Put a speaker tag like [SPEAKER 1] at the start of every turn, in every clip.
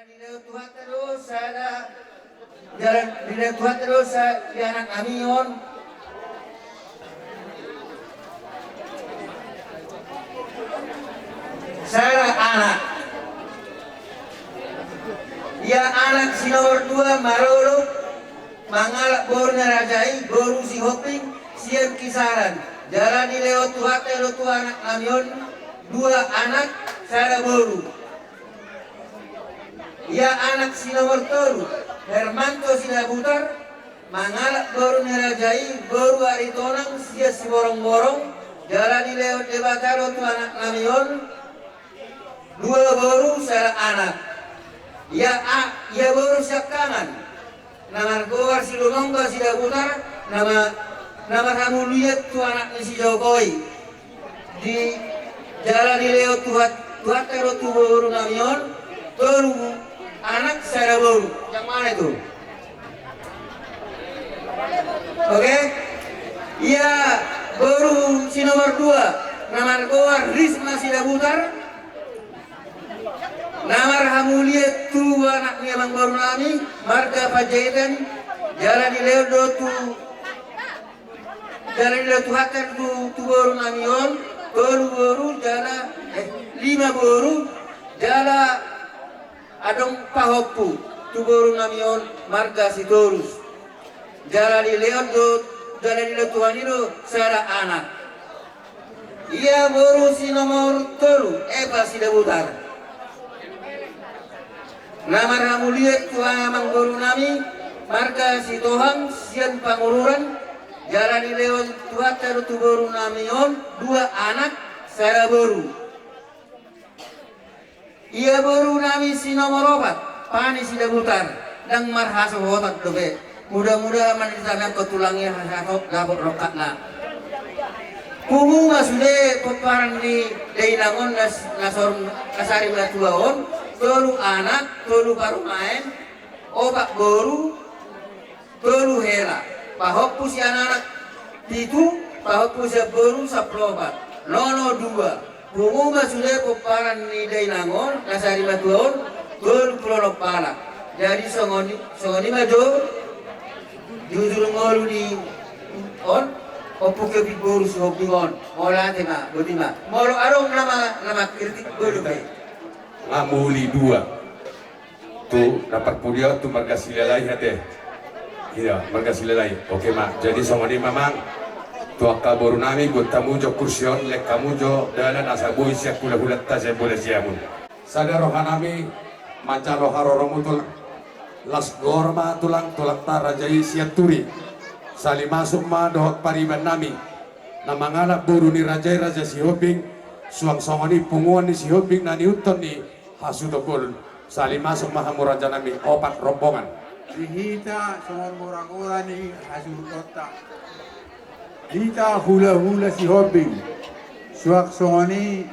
[SPEAKER 1] Jalan di lewat Tuhan terus ada jalan di lewat Tuhan terus di anak Amion. Saya anak. Ya anak si nomor 2 Marolo mangalak bornya rajai boru si hoping sian kisaran. Jalan di lewat Tuhan terus anak Amion 2 anak saya boru. Ya anak si nomor 3 Hermanto Sinabutar mangalak boru nerajai boru aritonang sia si borong-borong jalan di lewat debataro tu anak Namion 2 boru saya anak. Ya boru siap kangen nama gowar si Lumongga Sinabutar nama kamu lihat tu anak si Jokowi di jalan di lewat tuhat tero tu boru Namion boru anak saya baru, yang mana itu? Oke? Iya, baru si nomor 2 nama Gowar Risma Sidabutar. Nama Rahamuliat tu anaknya Bang Baru Nami, marga Panjaitan, jalan di Leodo tu, jalan di Leodo Hakan tu baru Namion, baru jalan 5 baru jalan Adong Pahopu tu baru Namion marga Sitorus. Jalan di Leodo, jalan di Leodo Tuhaniro saya anak. Ia baru si nomor 3 Eva Sidabutar. Nama Ramuliat Tuhan Mang Baru Nami marga Sitohang sian Pangururan. Jalan di Leodo Tuhan tu baru Namion 2 anak saya baru. Ia baru nami si nomor 4 Pani Sidabutar dan marhaso hotat dobe. Mudah-mudahan manitanan ketulangnya hasatot dapat rokat na. Kumu masude peparan di Dainangon nasari melatuaon. Tolu anak, tolu baru main, obat baru, tolu hera. Pahopu si anak itu, pahopu si baru saplobat. Nono 2. Punguma sudah peparan ni Dainangon, nasari matuon, gol pulau palak. Jadi songoni maju, jujur ngolu di on, opu kepi boru sohobingon, mola tema, bodima. Molo arong nama kritik boru bay.
[SPEAKER 2] Amuli 2, tu dapat pudia tu marga silalai hati, iya marga silalai. Oke mak, jadi songoni mamang. Tuaka baru nami gue tamu jo kursion lek kamu jo dalan asa boy siap hula saya boleh siamun. Sadar rohan nami manca roharo mutul las gorma tulang tarajai siap turi. Sali masuk ma dohok pariban nami. Nama ngalak baru ni rajai raja si hoping suang songoni punguan ni si hoping nani uton ni hasudokul. Sali masuk mahamur raja nami 4 rombongan.
[SPEAKER 3] Dihita songon murang-murang ni hasudokta. Dita hula-hula si Hobing, suak songoni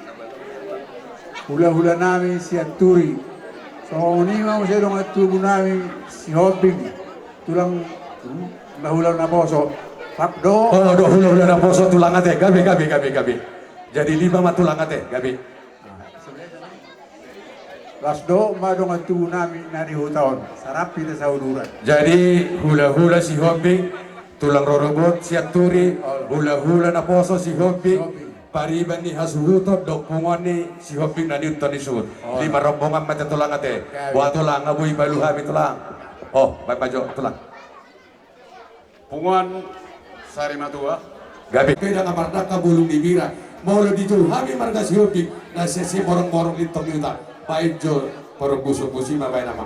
[SPEAKER 3] hula-hula nami si Anturi. Songoni mau saya dong tubuh nami si Hobing, tulang bahula na poso. Fakdo.
[SPEAKER 2] Oh, hula-hula na poso tulang ate, gabi. Jadi 5 mah tulang ate, gabi.
[SPEAKER 3] Lasdo madong tubuh nami nari hutaon, sarap kita sauduran.
[SPEAKER 2] Jadi hula-hula si Hobing tulang rorobot siap turi hula-hula na poso si Hoping pariban ni hasuhuto dokungan ni si Hoping na niuton ni suut 5 rombongan mata tulang ate buat tulang ngabuy baluhami tulang baik majo tulang
[SPEAKER 4] punguan sari matua
[SPEAKER 2] gabi kaya ngamarta ka bulung dibira maulo ditulhami marga si Hoping na sesi borong-borong litong yuta baik jo porong busuk-busi mabay nama.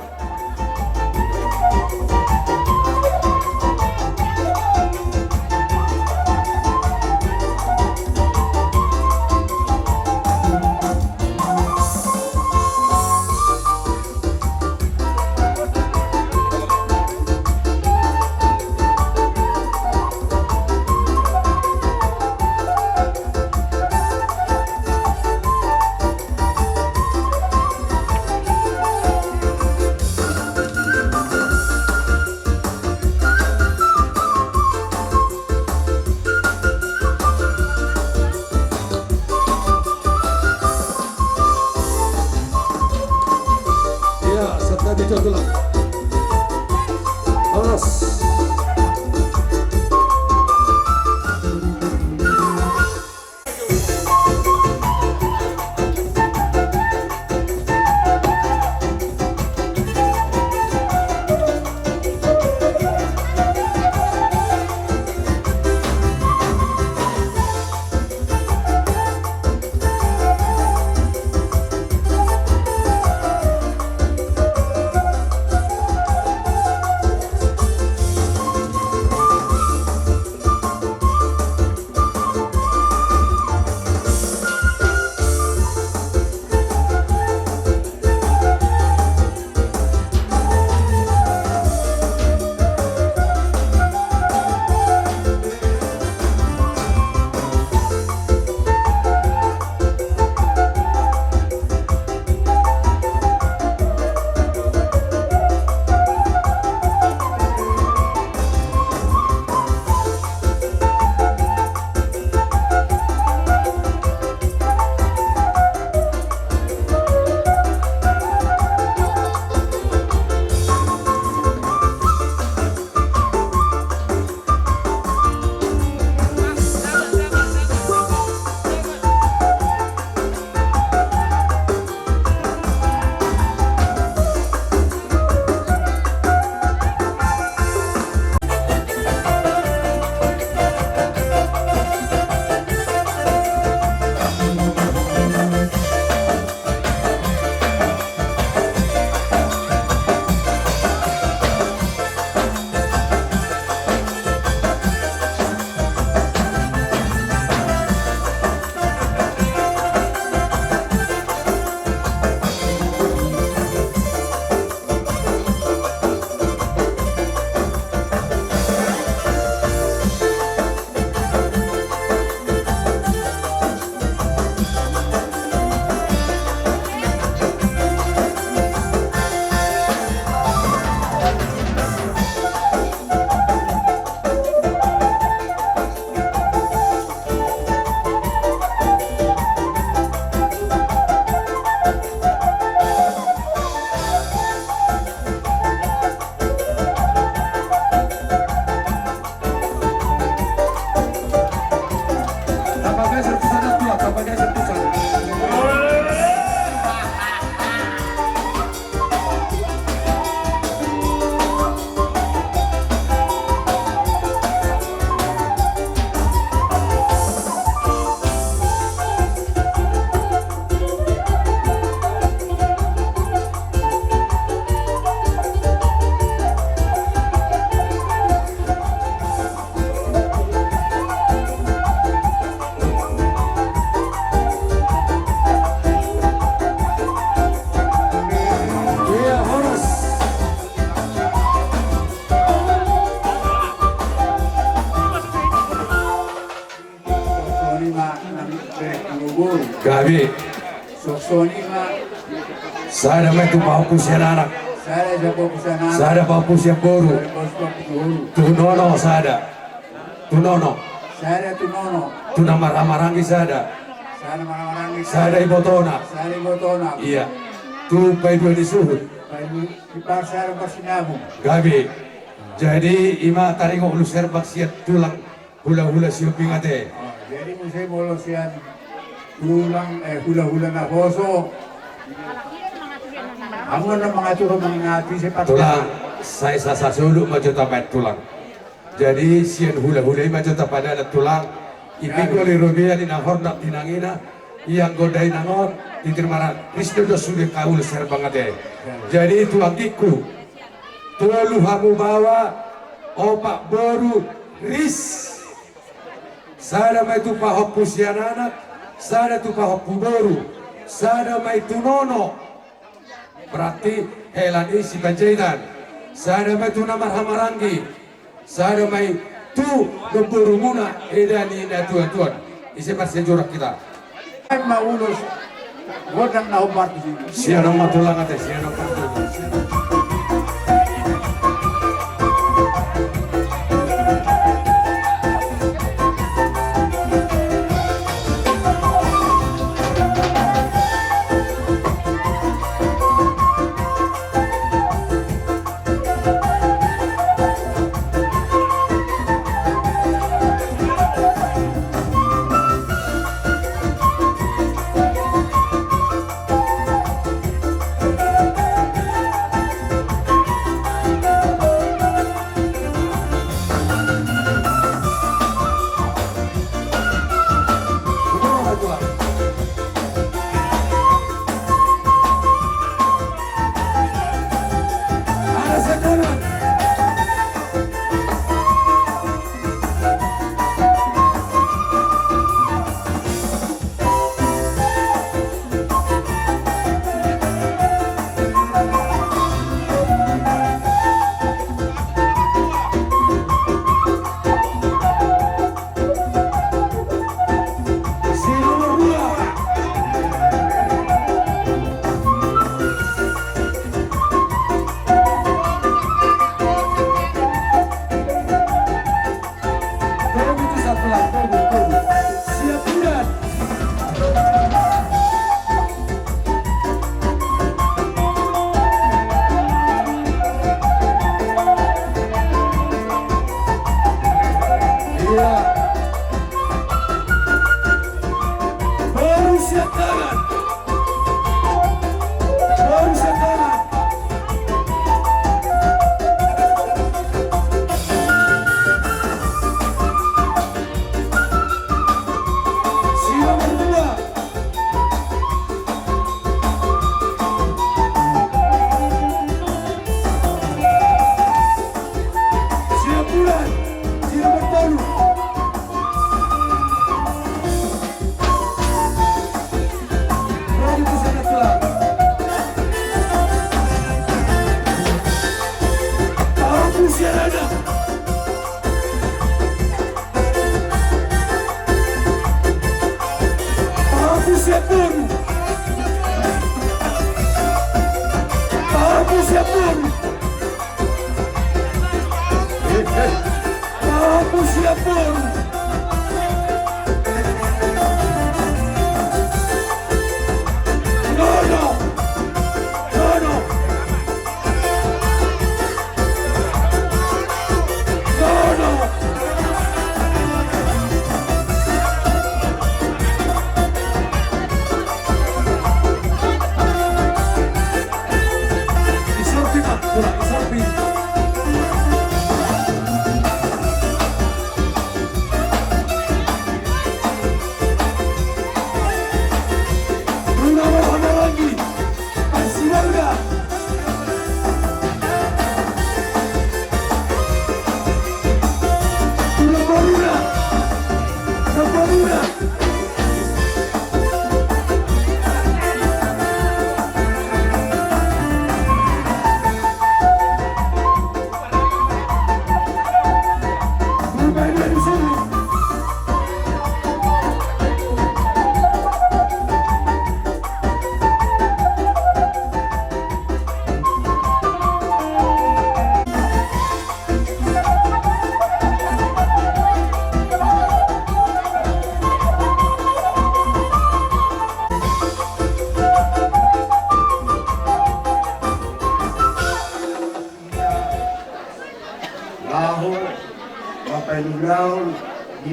[SPEAKER 2] sana tua kapagay sa pusan. Iya, harus.
[SPEAKER 3] Soksoni ma nang ngubur.
[SPEAKER 2] Gabi,
[SPEAKER 3] Soksoni ma
[SPEAKER 2] sada may tumahu siya anak.
[SPEAKER 3] saya jago kusana.
[SPEAKER 2] Sada papu siya boru.
[SPEAKER 3] Bos kok dulu.
[SPEAKER 2] Tunono sada. Tunono.
[SPEAKER 3] Saya tu nono.
[SPEAKER 2] Tuna maramarangi sada.
[SPEAKER 3] Saya marang-marang ni.
[SPEAKER 2] Sada ibotona.
[SPEAKER 3] Saya botona.
[SPEAKER 2] Iya. Tu pay dua di suhud.
[SPEAKER 3] Bayu ipar saya pasinabu.
[SPEAKER 2] Gabi. Jadi ima taringo ulu serbak siat tulang hula-hula siuping ate.
[SPEAKER 3] Jadi musim bolos yan hula-hula na boso. Amo na mga turo mga ati si
[SPEAKER 2] Tulang saya sasasulu maju tapat tulang. Jadi sian hula-hula maju tapada ada tulang. Ipikoli rubia di nahor nak tinangina yang godai nangor titirmara Kristo do sudah kaul serbang ate. Jadi tulang kiku. Tua luhamu bawa opak boru ris. Sada may tu pahok pusian anak, sada tu pahok boru, sada may tunono. Berarti helan isi panjaitan. Sada may tu namar hamarangi, sada may tu gemburu muna edani na tuan-tuan. Isi masih jorak kita.
[SPEAKER 3] Ay maulos. Wadang na ubat di sini.
[SPEAKER 2] Siapa matulang ate, siapa matulang.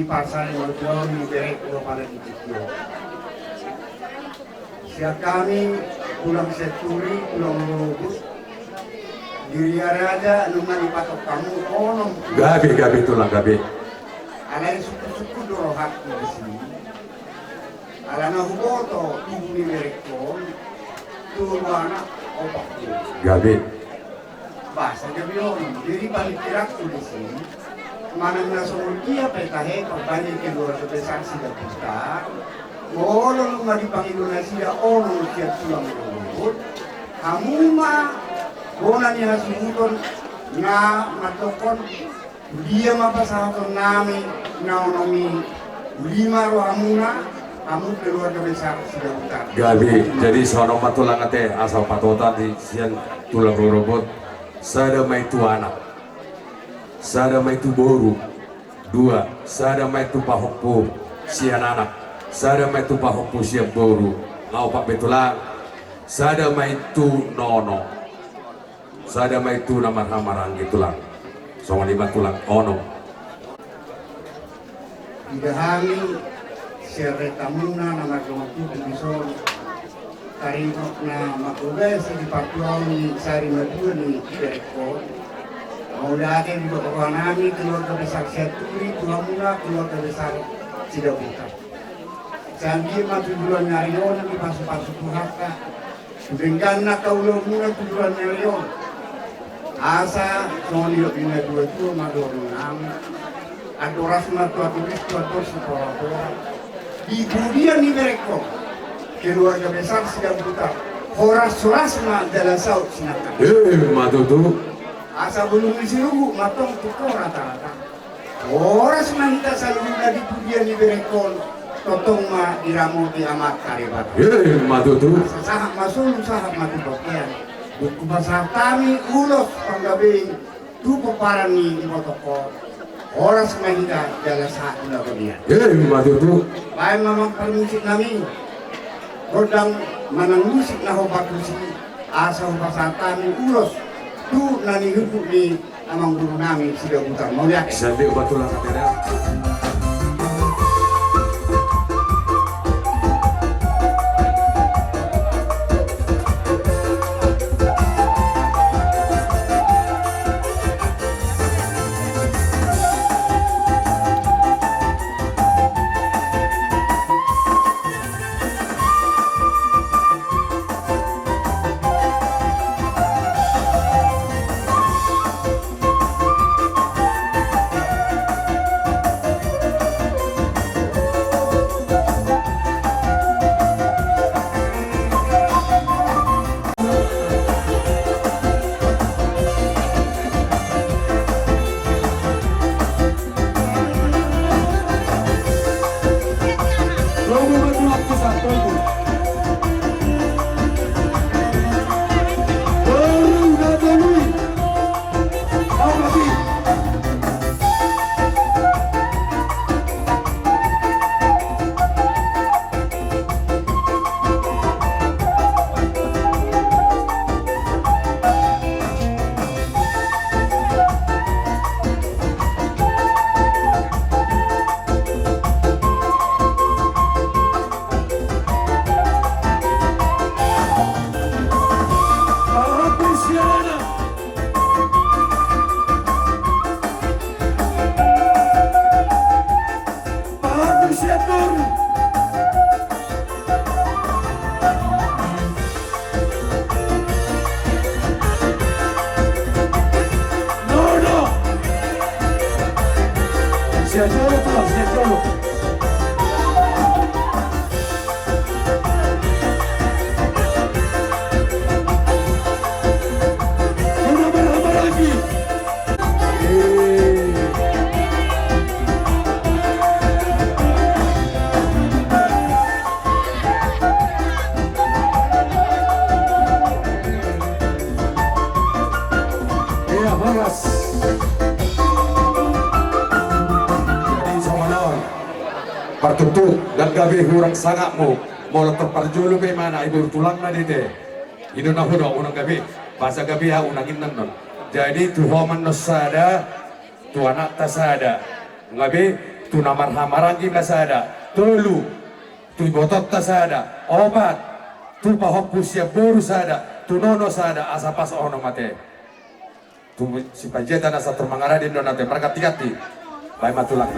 [SPEAKER 3] pasal jauh ni berek pulau pada ditikyo. Siap kami pulang seturi, pulang lubus. Diri ada lumah dipatok kamu konom.
[SPEAKER 2] Gabi tulang gabi.
[SPEAKER 3] Alay suku-suku doro hak di sini. Alana huboto ibu ni berek kon. Tuh anak opak tu.
[SPEAKER 2] Gabi.
[SPEAKER 3] Bahasa gabion. Diri balik kirak tu di sini. Mana nasong dia petahe pagbanyi ke luar sebesar sida pusta. Molo lumah di Panginoon sida ono siap tulang lubut. Hamuma bona ni hasumuton na matokon dia mapasahaton nami naonomi lima ro hamuna kamu keluarga besar sudah bukan.
[SPEAKER 2] Gabi, jadi sono matulang ate asal patotan di sian tulang robot. Sada mai tu anak. Sada mai tu boru. Dua, sada mai tu pahokpu sian anak. Sada mai tu pahokpu sian boru. Ngau pak betulang. Sada mai tu nono. Sada mai tu namar-namarang gitulang. Songo lima tulang ono.
[SPEAKER 3] Tidak hami seretamuna nama kematu bisol tarinok na makubes di Papuawi sari madua ni Bereko. Mau datang juga kawan kami keluarga besar Seturi, Tuhamuna keluarga besar Sidabuta. Sambil matu bulan Narion di pasu-pasu Tuhaka. Dengan kaulo muna tujuan Narion. Asa sonio bina dua madorong nami. Adoras matu aturis tuator sepora-pora. Di kemudian ni Bereko keluarga besar Sidabuta. Horas-horas ma dalam saut sinakan.
[SPEAKER 2] Matu tu.
[SPEAKER 3] Asa belum disirugu matong tuko rata-rata. Horas manita selalu dari pujian ni Berekon. Totong ma diramu di amat karebat.
[SPEAKER 2] Matu tu.
[SPEAKER 3] Sahak masuk sahak mati bagian. Buku pasar kami ulos panggabing tu peparan ni di protokol. Horas manita dalam saat ulah bagian.
[SPEAKER 2] Matu tu.
[SPEAKER 3] Baik memang permusik kami. Rodang manang musik na hobat musik. Asa pasar kami ulos. Tu nani hidup di amang guru nami sudah putar mau lihat.
[SPEAKER 2] Sampai obat tulang katanya. Partutu dan gabi hurang sangakmu mau terparjulu be mana ibu tulang na dite inu na hudo unang gabi bahasa gabi ha unangin nan non jadi tuhoman no sada tu anak tasada gabi tu namar hamarangi masada, tolu, tu botot tasada, obat, tu pahopus ya boru sada, tu nono sada, asa pas ono mate. Tu si panjatan asa termangaradin donate mereka tigati. Baik matulang.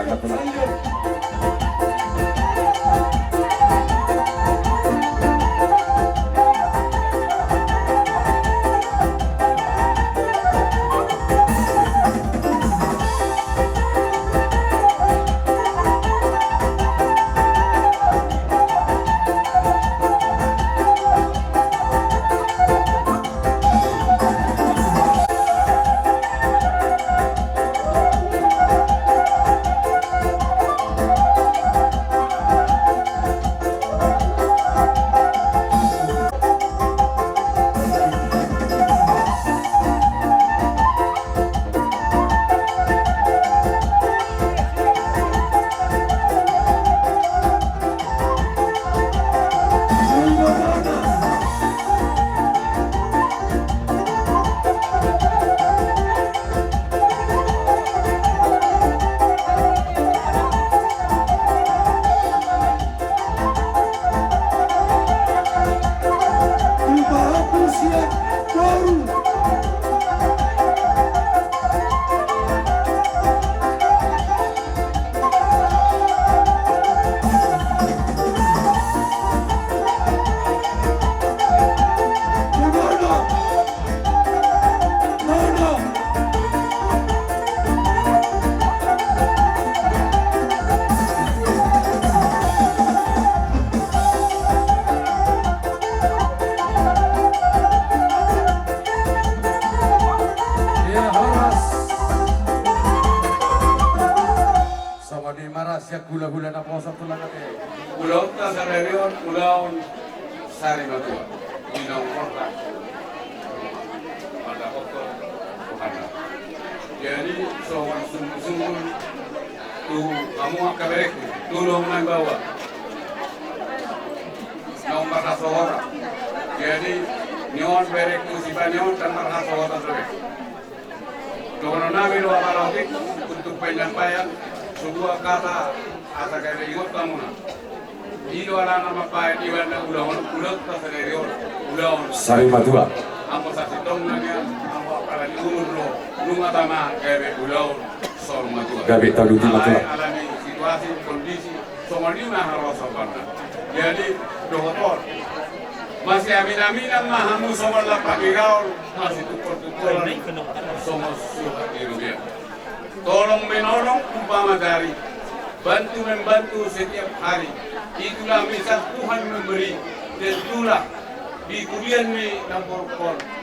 [SPEAKER 2] Siap gula-gula na poso tulang natin.
[SPEAKER 4] Ulaw ta sa reyon, ulaw sari matua. Inaw korta. Pada koko kohana. Jadi sowan sungguh tu kamu akaberek tulong nang bawa. Nong marhasawara. Jadi nyon berek tu si banyon dan marhasawara terus. Kalau nabi lo aparautik untuk penyampaian sebuah kata asa kaya ikut kamu na. Ido ala nama pae iwan na ulang ta sa reyon. Ulang
[SPEAKER 2] Sari matua.
[SPEAKER 4] amo sa sitong na niya amo para liuro lunga tama kaya ulang sol matua.
[SPEAKER 2] Gabi talu di matua.
[SPEAKER 4] Alami situasi kondisi somalima harus sobarna. Jadi doktor masih amin-aminan mahamu somal la pagigaw masih tukor-tukor somos suhat di rupiah. Tolong menolong umpama dari bantu membantu setiap hari. Itulah misal Tuhan memberi dan itulah di kuliah ni nampor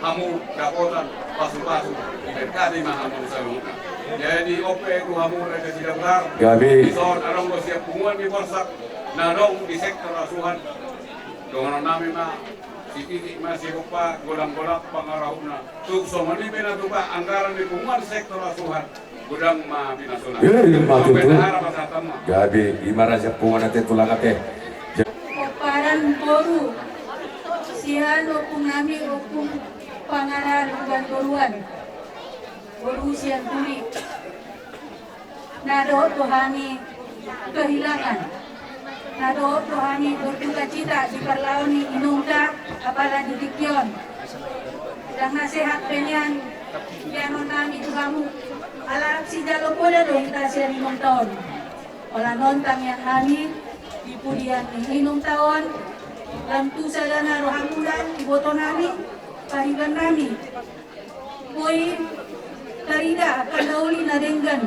[SPEAKER 4] hamu dakotan pasu-pasu diberkati mahamu saluna. Jadi ope itu hamu mereka tidak benar.
[SPEAKER 2] Gabi.
[SPEAKER 4] Ison arong ko siap punguan di borsak narong di sektor asuhan. Dengan nami ma titik masih lupa golang-golang pangarahuna. Tuk somani bina tuba anggaran di punguan sektor asuhan. Gudang ma binasuna.
[SPEAKER 2] Matu tu.
[SPEAKER 4] Benahara pasatama.
[SPEAKER 2] Gabi imara siap pungan natin tulang natin.
[SPEAKER 5] Oparan boru sihan opung nami opung pangaran uban boruan boru sihan tuli nado tuhani kehilangan nado tuhani berduka cita di parlauni inungka apala didikyon dan nasihat penyan piano nami tuhamu ala si jalo pula do kita siya 5 tahun wala nontang yang hani di pudian inung tahun lamtu sadana rohamulan iboto nami pahiban nami boy karida kadauli na denggan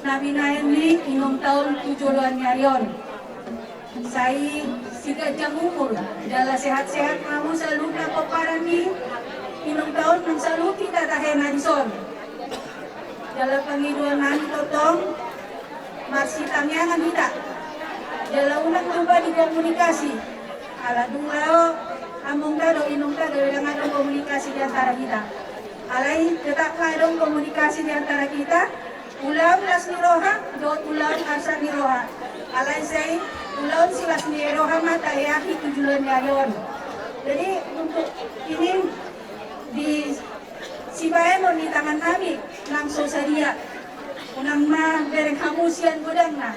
[SPEAKER 5] nabi nayan ni inung tahun 7 nyayon say siga jang umur dala sehat-sehat kamu selalu kaparan ni inung tahun nang selalu kita tahena di son dala pangiduan nami totong marsitangnya nga kita dala unang lupa di komunikasi ala dunglao among dado inong dado yang ada komunikasi di antara kita alay tetaplah dong komunikasi di antara kita ulam las ni roha dot ulam asa ni roha alay say ulam silas ni roha mata yaki tujuan ngayon jadi untuk ini di sibayan di tangan kami langsung sadia unang na bereng hamusian godang na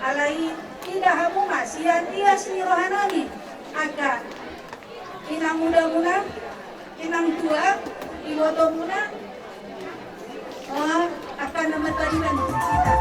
[SPEAKER 5] alai tidak hamu sian dia sini rohanami aga inang muda muna inang tua iwoto muna akan nama tadilan kita.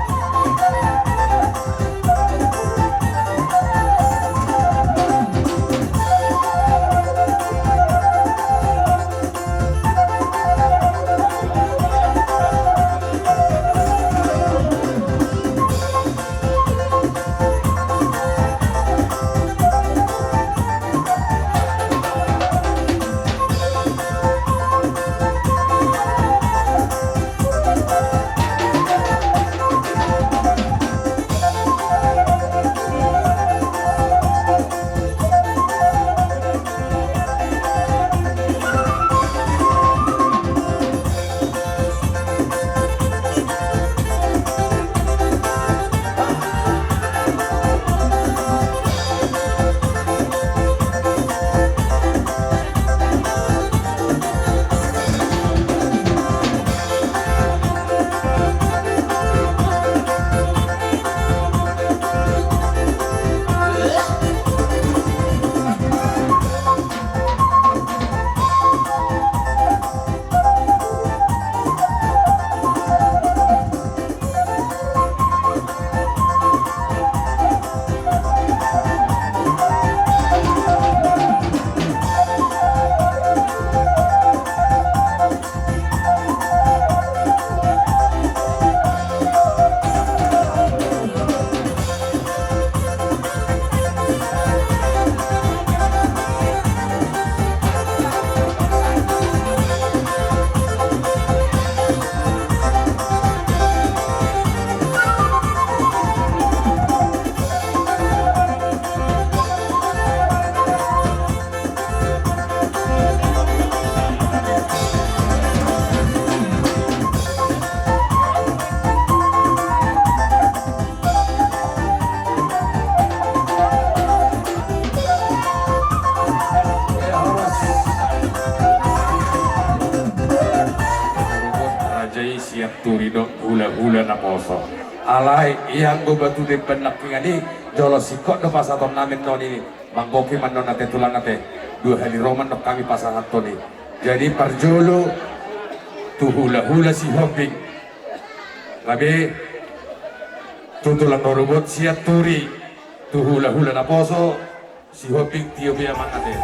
[SPEAKER 2] siap turido hula-hula na poso. Alay, iyang bubatu di penlaking ani, jolo sikot do pasaton namin non ini, manggoki man non nate tulang nate, 2 hari roman no kami pasangan toni. Jadi parjolo, tu hula-hula si hopping. Ngabe, tutulang no robot siap turi, tu hula-hula na poso, si hopping tiyo biya man nate.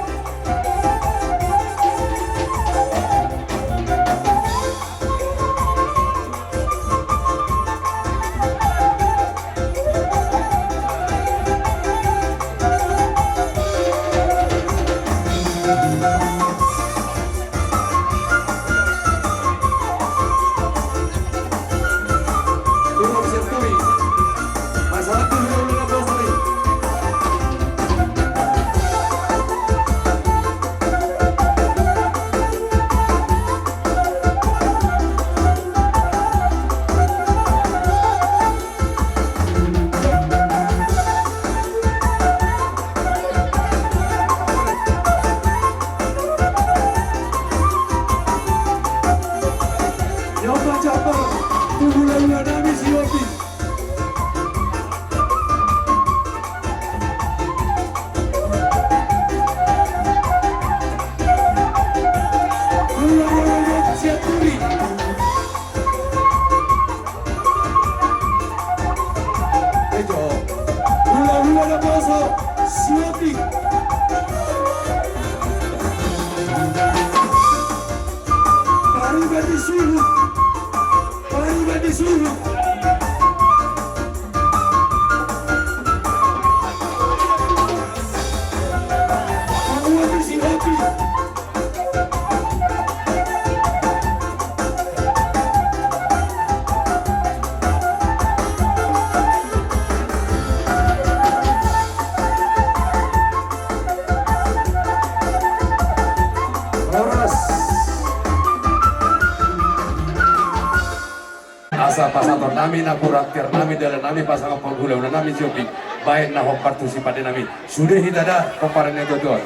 [SPEAKER 2] Asa pasaton nami na kurakter nami dalam nami pasangan penggula na nami jopi baik na hok partisipan nami sudah hidada komparannya jodol.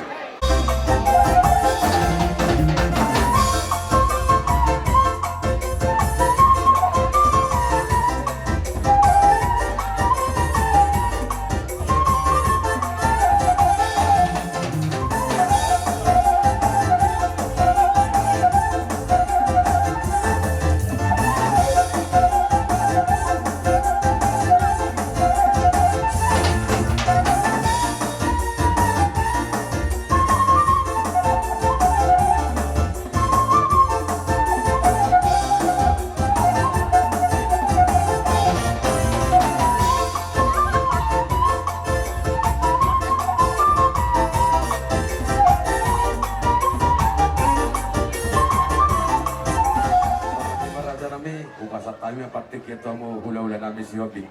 [SPEAKER 2] seperti kita mau hula-hula namin si Hobi.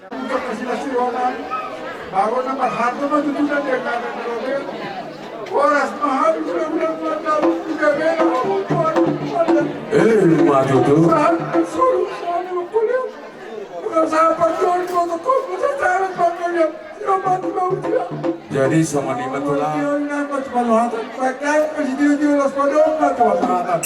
[SPEAKER 3] Untuk kesilasironan, baru nomor satu menunjukkan dia kata Robert. Oras mahal sudah mahal juga bela
[SPEAKER 2] Maju tuh.
[SPEAKER 3] suruh suami kuliah. Bukan sahabat John protokol secara panggilnya. Siapa mau dia?
[SPEAKER 2] Jadi sama ni betulah.
[SPEAKER 3] Dia nak kepaluhatan. Pakai presiden los padong nak kepaluhatan.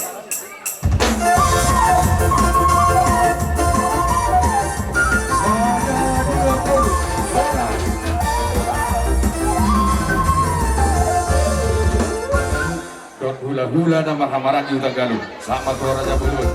[SPEAKER 2] Dot hula-hula na marhamaran yung Tagalog. Sama to Raja Bulun.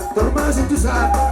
[SPEAKER 2] Termasuk itu saat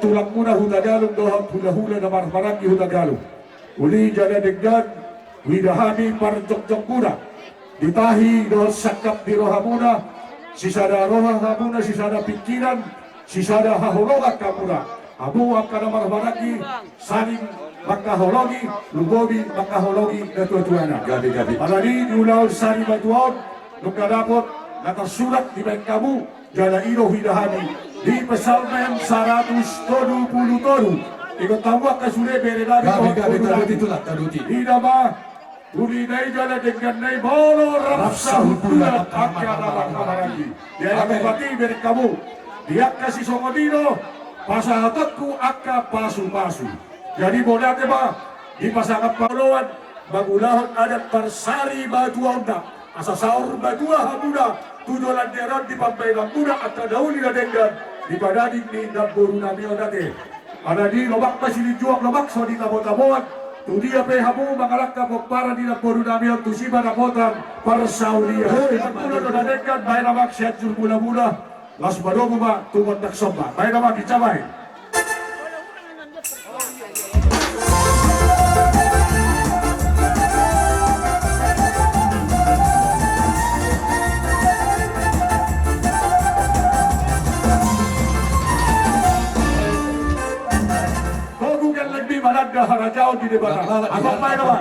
[SPEAKER 6] tulang muna hutagalong dohang hula-hula na marmarang hutagalong. Uli jala degdan, widahani parjok-jok muna. Ditahi dohang sakap di roha muna, sisada roha muna, sisada pikiran, sisada hahologat ka muna. Amu akan marmaragi, saling makahologi, lugobi makahologi na tuwa-tuwana.
[SPEAKER 2] gabi-gabi.
[SPEAKER 6] Alani diulaw sari batuan, nung kadapot, nakasulat di baik kamu, jala iro widahani. Di pesalmen 170 toru. Ikut tawa kasure beredari
[SPEAKER 2] Gabi-gabi taduti itulah taduti.
[SPEAKER 6] di nama uli nai jala dengan nai bolo rapsa hutula akya nama kamaragi. Dia yang bupati beri kamu. Dia kasih songodino pasahatatku akka pasu-pasu. Jadi boleh ba di pasangan pahlawan bagulahon adat persari batu onda. Asa sahur batua hamuda tujuan deran di pambainan muda atau daun di dengan di badading di Naburu Namio dati. Ada di lobak masih dijual lobak so di tabot-tabot. Tu dia pe hamu mangalak ka para di Naburu Namio tu si banapotan para Saudia. Pulo do dadekan bay lobak siat jul mula-mula. Las badogo ba tuwad naksomba. Bay lobak dicabay. Malanda harajao di debata. Apa main apa?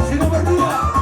[SPEAKER 2] Si nomor 2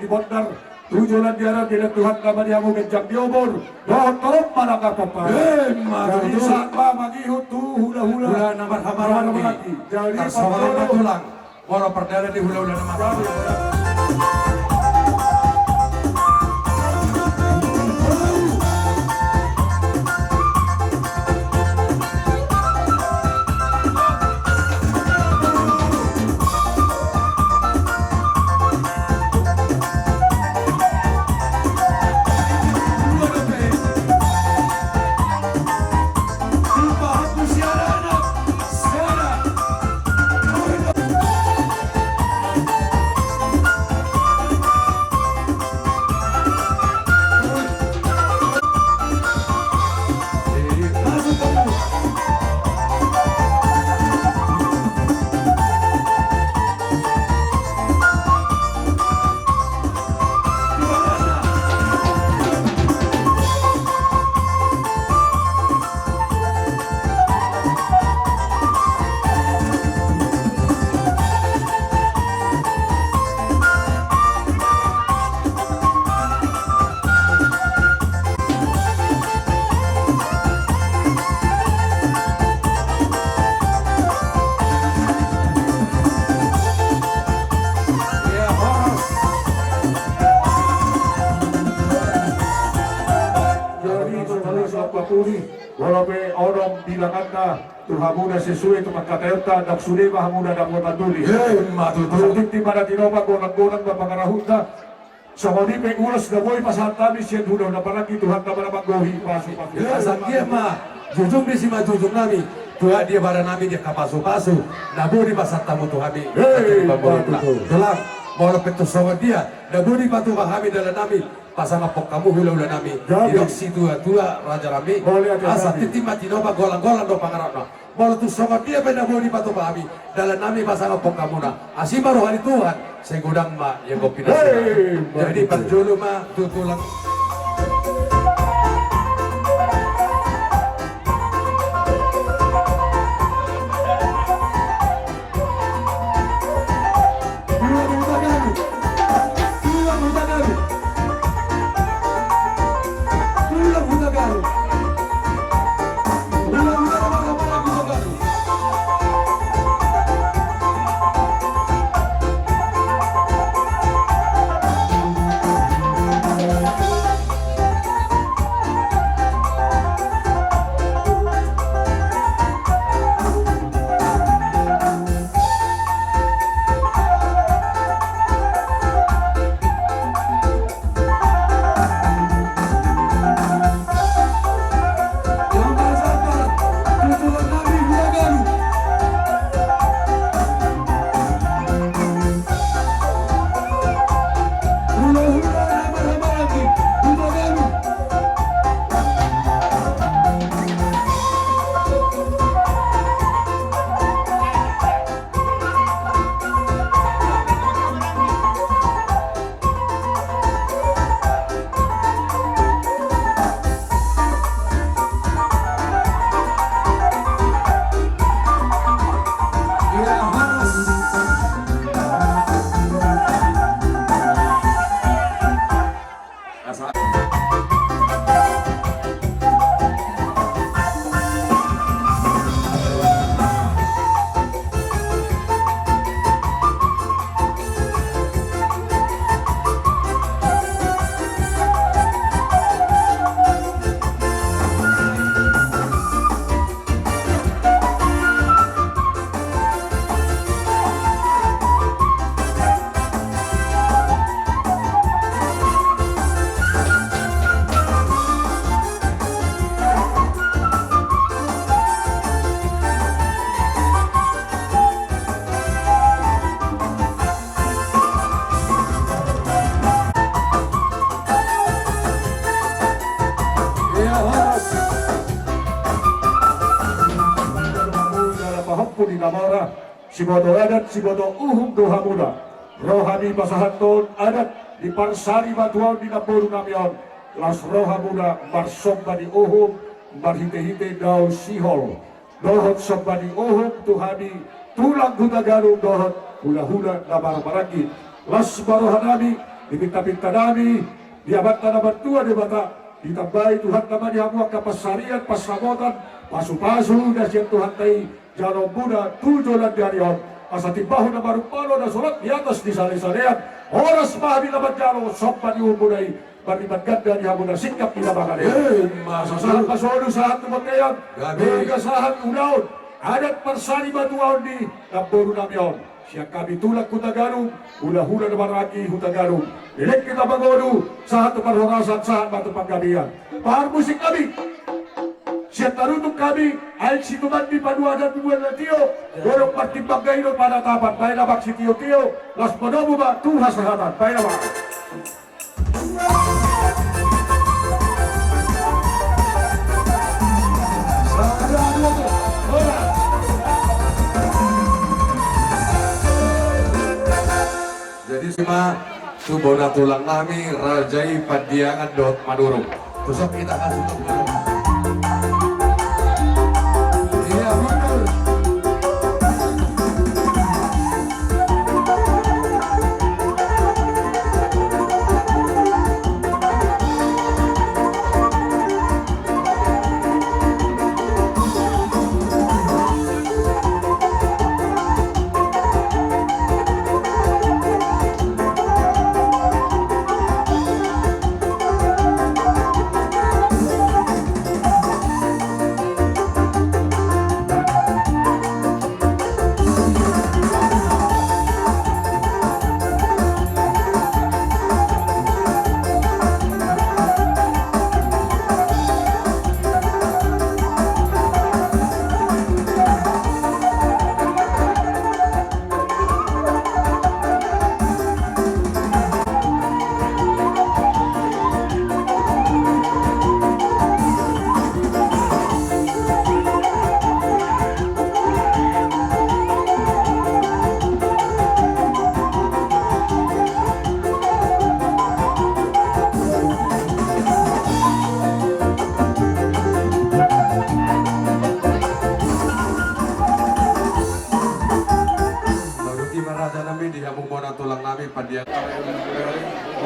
[SPEAKER 6] Bondar tujuan diarah tidak Tuhan nama dia mau kencang diobor dohon tolong mana kapapa jadi saat magi hutu hula-hula
[SPEAKER 7] namar hamarwangi
[SPEAKER 6] jadi
[SPEAKER 7] tersohor tulang wala perdana di hula-hula namar
[SPEAKER 6] walaupun orang bilang anda Tuhan muda sesuai itu makatayota dak sudah bah muda dak kota tuli matututi di mana tinoba golang-golang bapangarahunda sama di pe ulas da boy pasal tadi sian udah palagi Tuhan tabara manggohi pasu
[SPEAKER 7] asal dia mah jujung di sima jujung nami Tuhan dia bara nami dia kapasu-pasu nabu di pasal tamu Tuhan jelang mau lepetu sama dia nabu di batu kami dalam nami pasang apok kamu hula-hula nami tidak si tua-tua raja nami asa titi mati noba golang-golang do pangarapna mau tu sama dia benda nabu di batu kami dalam nami pasang apok kamu na asim baru hari Tuhan saya godang ma yang kopi nasi jadi perjulu ma tutulang
[SPEAKER 6] Di Namara, Sibodo adat, Sibodo uhum doha muda. Rohani pasahanton adat di Parsari Batuan di Nampuru Namion. Las roha muda barsomba di uhum, barhite-hite daun sihol. Dohot somba di uhum tuhani tulang hudagaru dohot hula-hula nabar maraki. Las barohanami Dipinta-pinta nami, diabanta na bantuan di bata. Ditambahi Tuhan naman dihamuak kapasarian, pasamotan, pasu-pasu, na siya Tuhan tayo, jano muna, tujulan diyan. Asa timbahon na marupalo na sulat di atas di sali-salian. Oras mahami naman jano, sompa di umunay, mariman ganda dihamu na sikap pinabangan niya. Masasahan pasono sa ating magkayan, magasahan unaon, adat parsani matuaon di, naboro namin. Siya kami tulak Hutagalung, hula-hula na maraki Hutagalung. Dilek kita bangono sa ato parhorasan sa ato panggabihan. Pahar musik kami. Siya tarutok kami ay situman di panuadan buwan na tiyo. Dorong partimbang gayno para tapat. Bayan nabak si tiyo-tiyo. Las panomo ba tuhas sa hatan. Bayan nabak.
[SPEAKER 7] Jadi semua tu bona tulang kami rajai padiangan dot madurung. Tusok kita kasih tulang. Iya betul.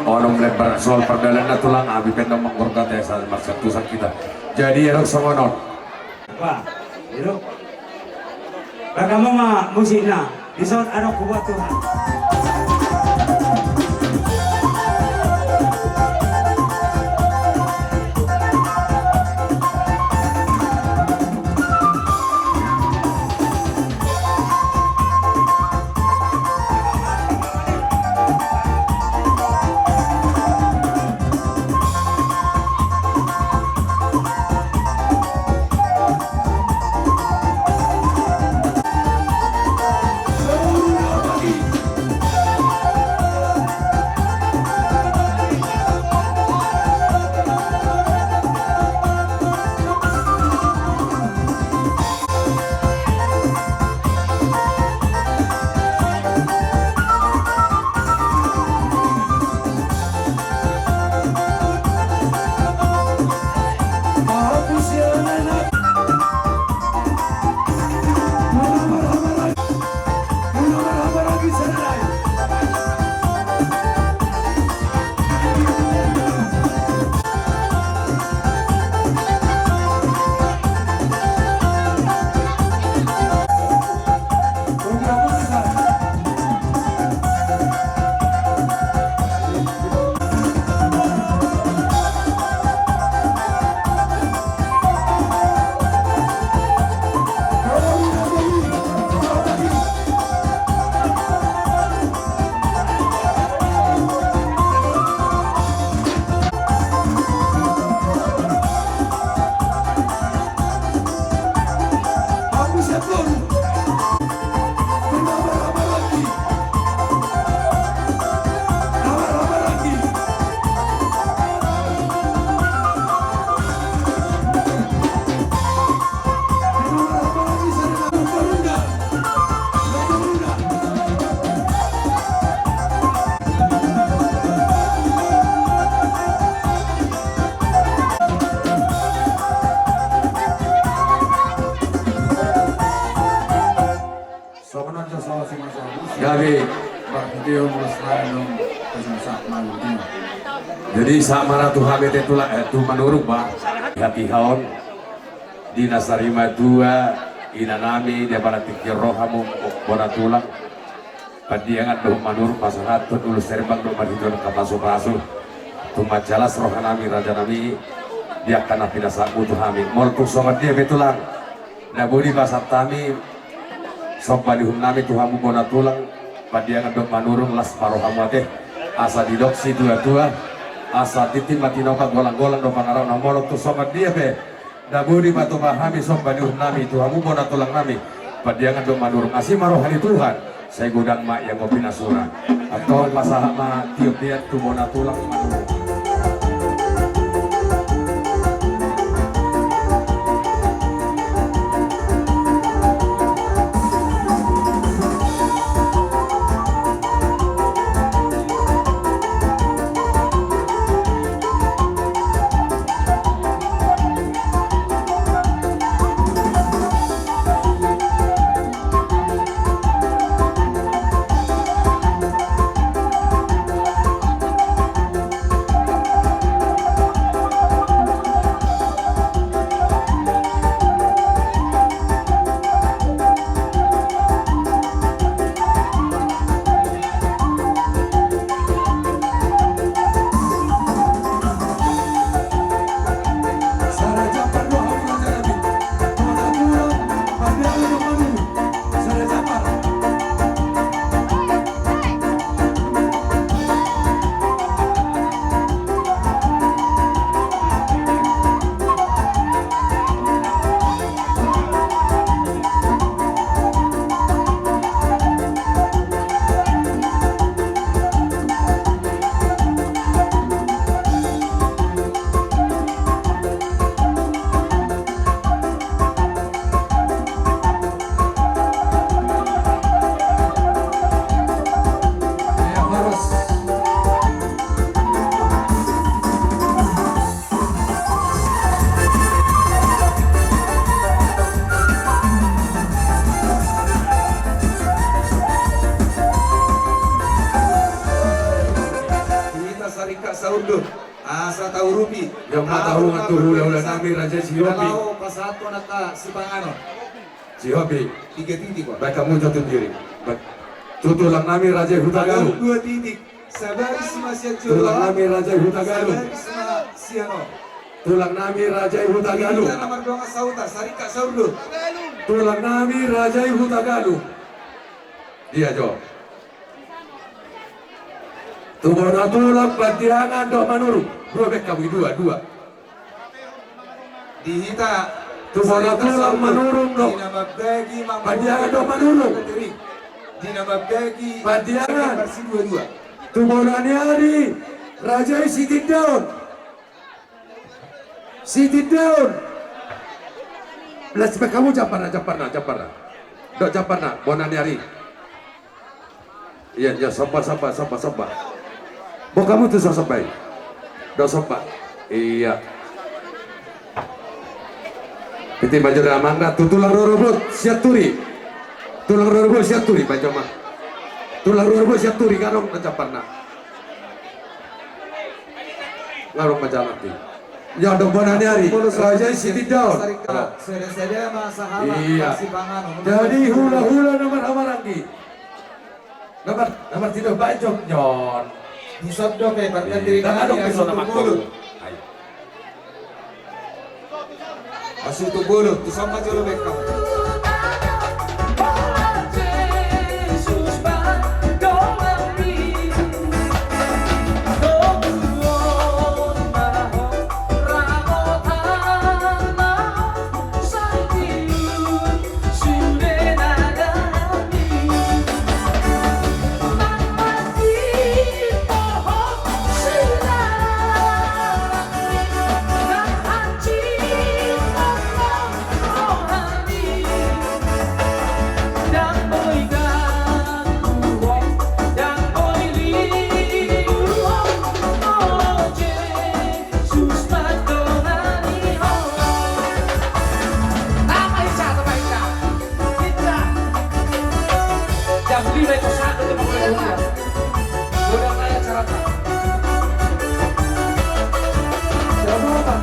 [SPEAKER 7] Orang melebar soal perdalan na tulang abi pendong mengorgat sa maksatusan kita. Jadi erok songonon.
[SPEAKER 8] Pak, itu bagaimana musiknya? Di saat ada kuat Tuhan.
[SPEAKER 7] Gabi.
[SPEAKER 6] Video mulai dong pesan malu.
[SPEAKER 7] Jadi sama tu hamil itulah tu menurut bah hati haon di nasarima dua inanami dia pada pikir rohamu bona tulang padiangat do manurut masalah tu dulu serbang do madidon kapasu-pasu tu majalas rohanami raja nami dia kana pinasa tu hamil mol tu somat dia betulang na budi basat tami sobat dihum nami tu hamu bona tulang padiangat do manurut las parohamu teh asa didoksi tua-tua asa titim matinoka golang-golang do panarau na molok tu sobat dia be dabudi batu pahami sobat dihum nami tu hamu bona tulang nami padiangat do manurung asih marohani Tuhan saya gudang mak yang ngopi nasura atau masalah ma tiup dia tu bona tulang manurung.
[SPEAKER 9] Asa tahu rupi,
[SPEAKER 7] yang tahu ngatu hula-hula nami raja si Hobi.
[SPEAKER 9] Kalau pasatu naka Sipangano,
[SPEAKER 7] Si Hobi,
[SPEAKER 9] 3 titik kok.
[SPEAKER 7] baik kamu jatuh diri. Tutulang nami raja Hutagalu.
[SPEAKER 9] 2 titik. Sabari masih
[SPEAKER 7] Tulang nami raja Hutagalu.
[SPEAKER 9] Sabari siano.
[SPEAKER 7] Tulang nami raja Hutagalu.
[SPEAKER 9] Kita nomor 2 Sauta, Sarika Saurdu.
[SPEAKER 7] Tulang nami raja Hutagalu. Dia jo. Tubona tulang patiangan do manuru. Robek kamu dua.
[SPEAKER 9] Dihita
[SPEAKER 7] Tubona tulang manurung do.
[SPEAKER 9] Dinamabdagi
[SPEAKER 7] Patiangan do manurung.
[SPEAKER 9] Dinamabdagi
[SPEAKER 7] Patiangan.
[SPEAKER 9] bersih 2-2.
[SPEAKER 7] Tubona niari raja Siti down. Siti down. Belas kamu japarna. Do japarna bona niari. Iya, sopa. Bo kamu tuh sampai. Do sopa. Iya. Piti baju ramangna tulang rorobot siap turi. Tulang rorobot siap turi baca mah. Tulang rorobot siap turi garong nacaparna. Garong baca nanti. Ya do bonane hari. Raja Siti down.
[SPEAKER 9] Saudara masalah
[SPEAKER 7] Iya.
[SPEAKER 9] Sipangano.
[SPEAKER 7] Jadi hula-hula nomor lagi. Nomor tidak bajok John.
[SPEAKER 9] Disabdo kay partner diri
[SPEAKER 7] Tangan dong
[SPEAKER 9] kami
[SPEAKER 7] pisau nama
[SPEAKER 9] Asutubulu.
[SPEAKER 7] tuh.
[SPEAKER 9] Asutubulu, tu sama jolo bekam.
[SPEAKER 10] Rohani
[SPEAKER 7] baik satu ke pokoknya. Udah kayak caranya. Jamu apa?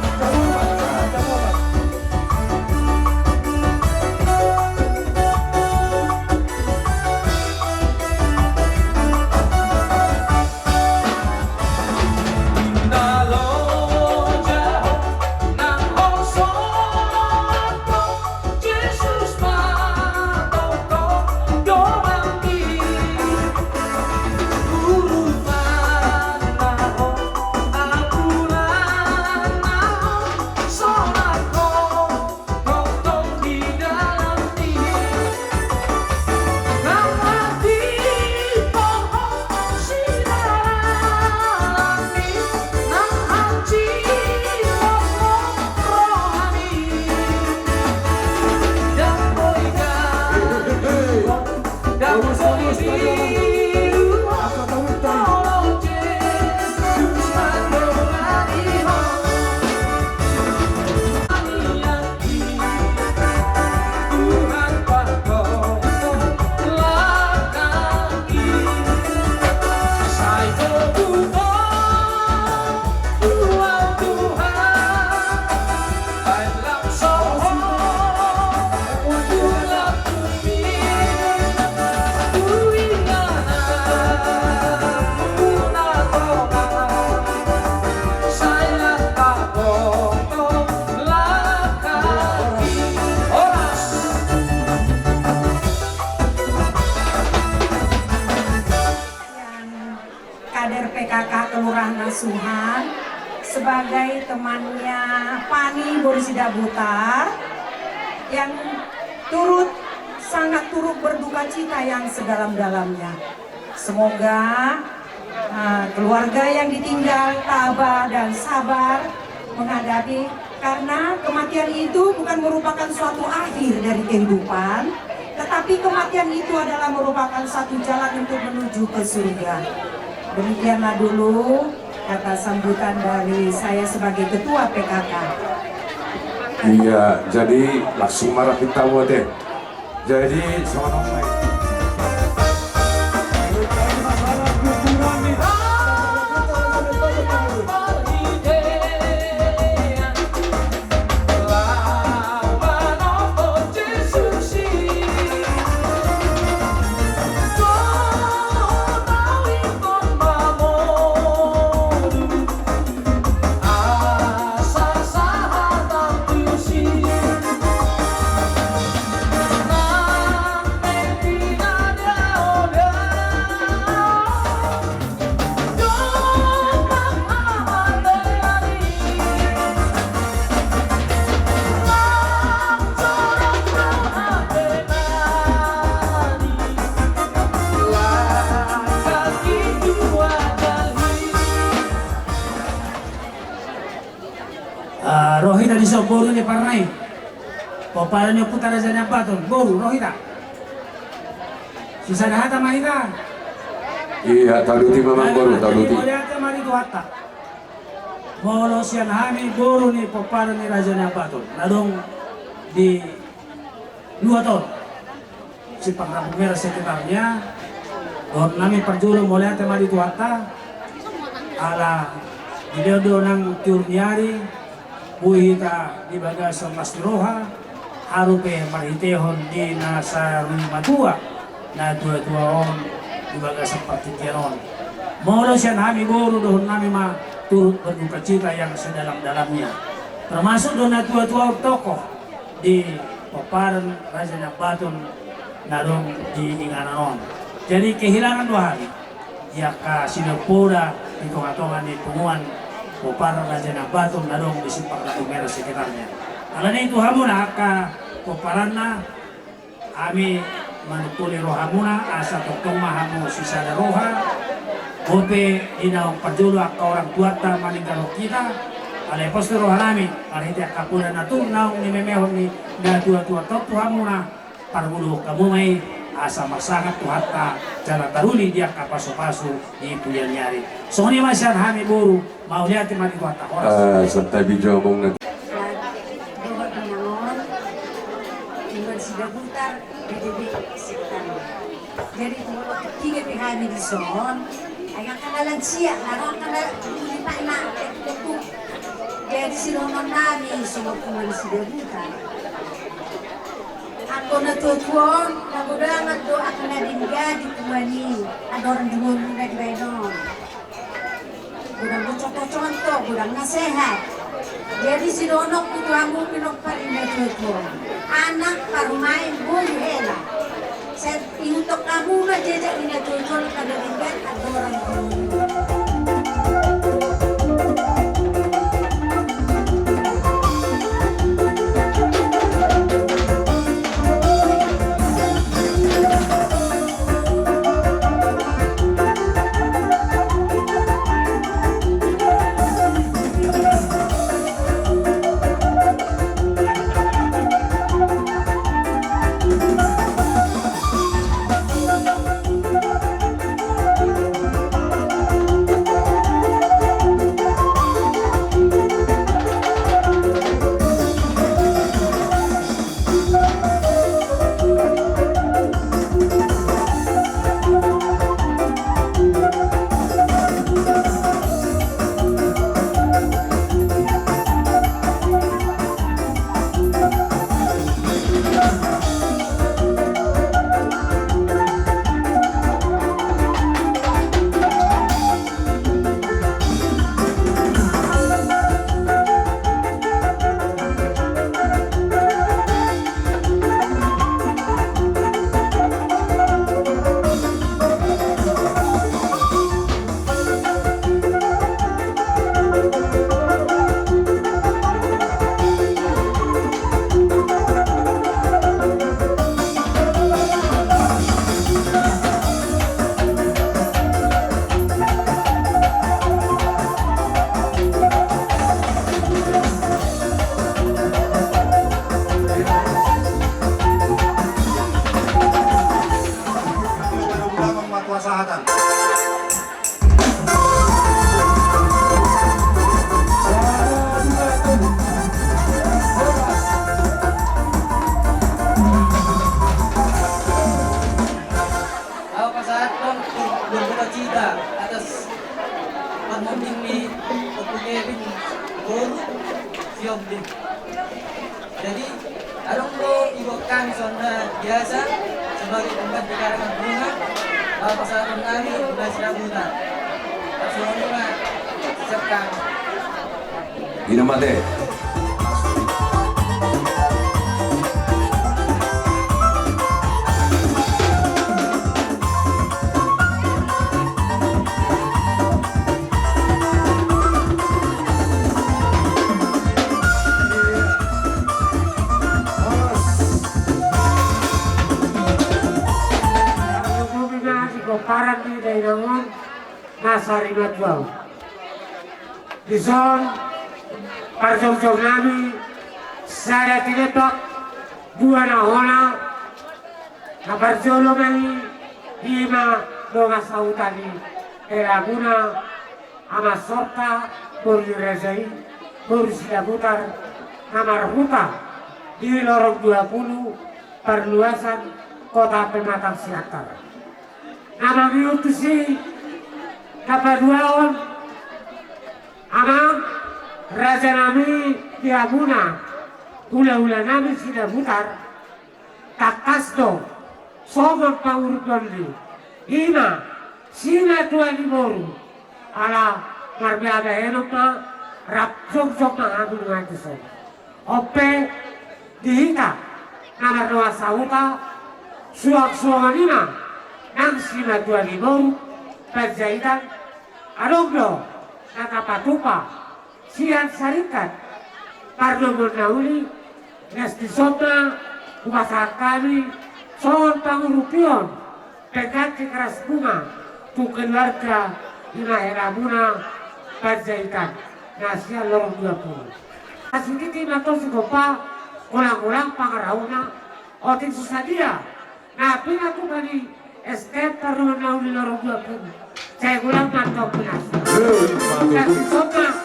[SPEAKER 10] kader PKK Kelurahan Nasuhan sebagai temannya Pani Borisida Butar yang sangat turut berduka cita yang sedalam-dalamnya. Semoga keluarga yang ditinggal tabah dan sabar menghadapi, karena kematian itu bukan merupakan suatu akhir dari kehidupan, tetapi kematian itu adalah merupakan satu jalan untuk menuju ke surga. Demikianlah dulu kata sambutan dari saya sebagai ketua PKK.
[SPEAKER 7] Iya, jadi langsung marah kita deh. Jadi sama nomor.
[SPEAKER 8] Rohita di sok boru ni parnai. Popalanya putara jana baton boru rohita. Sisa hata mahita.
[SPEAKER 7] Iya, taluti memang baru taluti.
[SPEAKER 8] Lihat mari tu hatta. Molo sian hani boru ni popala ni rajana baton. Ladong di 2 tahun. Si Pangkapu Merah sekitarnya. Don nami perjuru melihat mari tu hatta. Ala didodo nang turniari. Buhita di bagasa Mas Roha harupe marhitehon di nasa rumah tua na tua on di bagasa Patitianon. Molo siya nami boru doon nami turut berduka cita yang sedalam-dalamnya. Termasuk doon na tua tokoh di Paparan Raja Nabatun na doon di Ingananon. Jadi kehilangan 2 hari. Ya ka sinapura hitung-hitungan di punguan Popara Raja Nabatun nadong di Simpang Ratu Merah sekitarnya. Karena itu hamuna ka Poparana kami manutuli rohamuna asa tokong mahamu sisa roha ope inaong perjulu ka orang tua ta maningkalo kita ale posto rohanami marhiti akapuna na tu naong ni memehon ni na tua-tua tok hamuna parmulu kamu may asa masangat tuhatta jala taruli dia kapaso-paso di puyan nyari. So ni masyan hami buru mau lihat mati tuhatta oras.
[SPEAKER 7] Serta bijau mong nanti.
[SPEAKER 10] Dohot Binangon, Borisida Butar, BDB sekitarnya. Jadi kalau tiga pihak di son, ayah kanalan siya, narang kanalan lima na itu. Jadi sinuman namin semua kumain si Debuta. Ako natutuan, nagudangan do ako na dinga di kumani. Ada orang dungun na di bayon. Gudang bocok-bocokan to, gudang nasehat. Jadi sinonok itu ang pinagparin na tutuan. Anak parumain buhay hela. Sa inutok na muna jejak inatutuan kada dingan ada orang dungun.
[SPEAKER 11] Jadi, adong ko ibu kami sonda biasa sebagai tempat pekarangan bunga. Bapak sahabat kami sudah serabutan. Semua siapkan.
[SPEAKER 2] Inamate.
[SPEAKER 3] Parang di daerah nasa ribat bau. Di son parjong-jong nami saya tinetok dua nahona na parjolo nami lima donga sautani eraguna ama sorta por direzai por sidaputar namar huta di lorong 20 perluasan kota Pematang Siantar. Nama miutusi kapaduaon amang raja nami diamuna ula-ula nami sidaputar takasdo somong pangurutolli ima sina tua limoru ala marbiada enokna rapsok-sok na amin ngantison ope dihita nama doa sauta suak-suakanina nang sina tua limoru pajaitan adogdo nakapatupa sian sarikat pardo menauli nestisopna kumasahat kami soal pangurupion pegati keras bunga tu keluarga inaheramuna pajaitan nasia lorong 20 asiditi nato sugopa ulang-ulang pangarauna otin susadia na pinatu bani escape taruh nauli lorong 20 saya ulang mantap pinas kasi sopna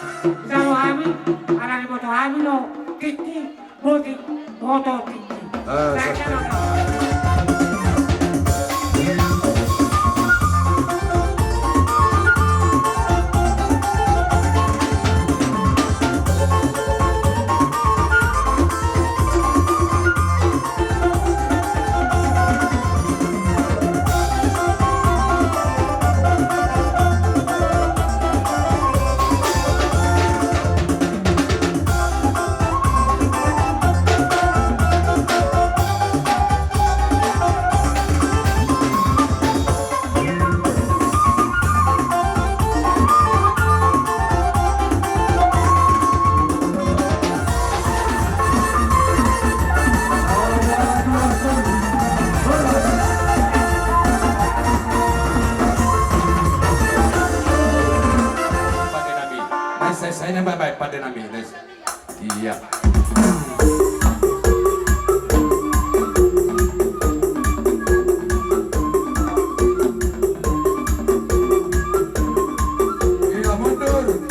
[SPEAKER 3] jalo hami arani moto hami lo tiki boti moto tiki saya
[SPEAKER 2] saya yang baik-baik pada nami. Iya. Iya, mundur.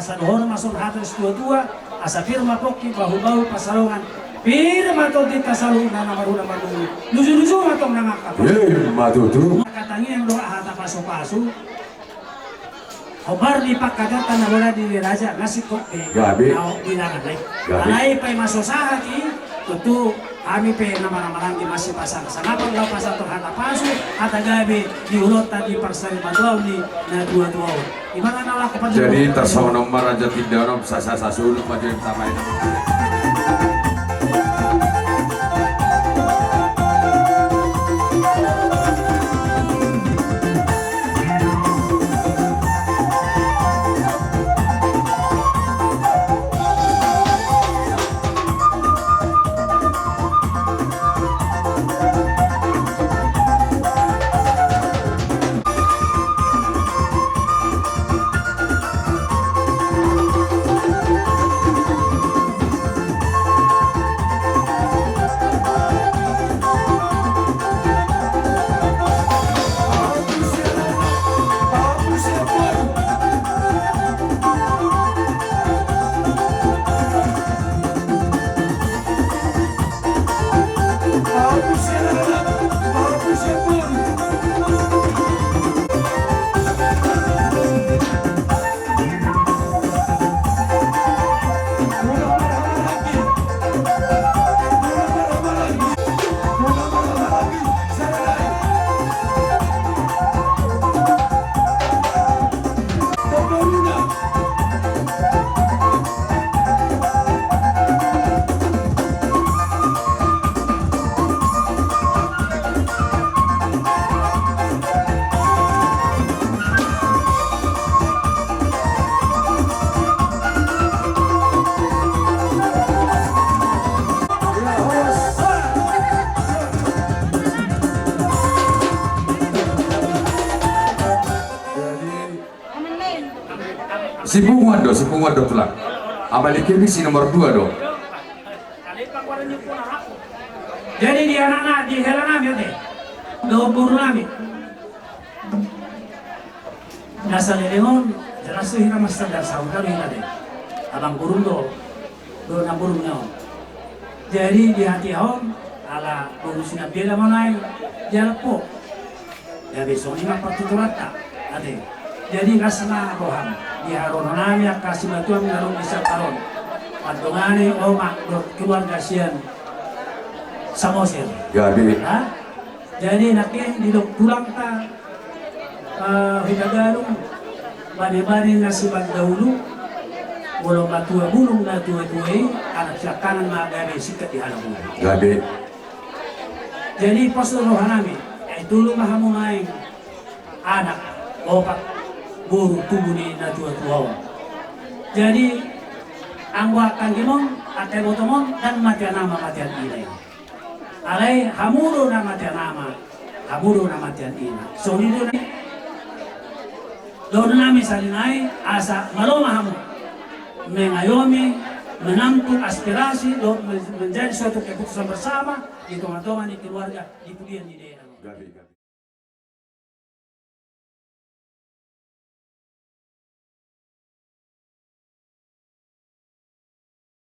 [SPEAKER 8] asa dohor masuk hatas dua-dua asa firma poki bahu-bahu pasalongan firma to di tasalung na maruna maruna lusu-lusu matong nangakap
[SPEAKER 7] matutu
[SPEAKER 8] katanya yang doa hata paso-paso Obar di pakadatan na wala di raja ngasih kok
[SPEAKER 7] gabi
[SPEAKER 8] bilangan lagi alay pa'y masosahat tutu kami pe nama-nama di masih pasang sanapang daw pasang terhadap paso at gabi diulot tadi parsari madwaw ni na dua-dua gimana nala kepada
[SPEAKER 2] jadi tersawa nomor raja tidak nom sasa suluk majuin tamai si bunga do tulang. Abalik ini si nomor 2 do.
[SPEAKER 8] Jadi di anak-anak di helan kami teh, do guru kami. Nasa lelengon, jelas tuh hina master dan saudara hina deh. Abang guru do na guru nyo. Jadi di hati hon, ala guru sina bela manai, jalpo. Ya besok ini mah pertuturan tak, ade. Jadi rasana roham, di haron nami kasih batuan ngarong bisa taron. Pantungane oma keluarga sian samosir.
[SPEAKER 2] Jadi
[SPEAKER 8] Jadi naknya di tulang ta hidagalong bani-bani nasiban dahulu walau matua bulung na tua-tuai anak siya kanan magari sikat di halaman. Jadi pas rohanami ay tulong mahamungaing anak opak guru tubuh ni na tua-tuaw. Jadi ang wakang gimong atay botomon dan matian nama matian inay. Alay hamuro na matian nama, hamuro na matian ina. So dito na doon namin salinay asa maloma hamo. Mengayomi, menampung aspirasi, menjadi suatu keputusan bersama di tengah-tengah di keluarga di pudian di daerah.